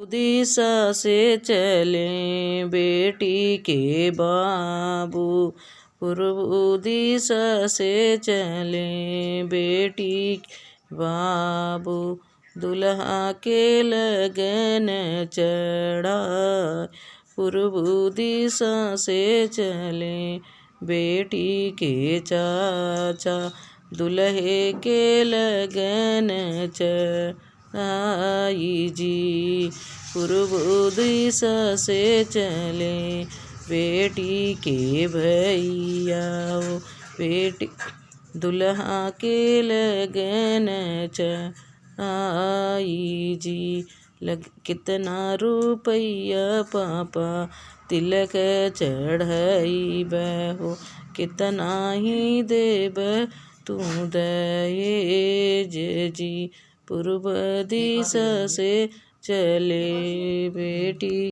दिशा से चले बेटी के बाबू, पूर्व दिशा से चले बेटी के बाबू। दुल्हा के लगन चढ़ा, पूर्व दिशा से चले बेटी के चाचा। दुल्हे के लगन चढ़ाई जी, पूर्व दिशा से चले बेटी के भैया। बेटी दुल्हा के लगन चढ़ाई जी, कितना रुपया पापा तिलक चढ़ाई बहो। कितना ही देब तू दहेज जी, पूर्व दिशा से चले बेटी।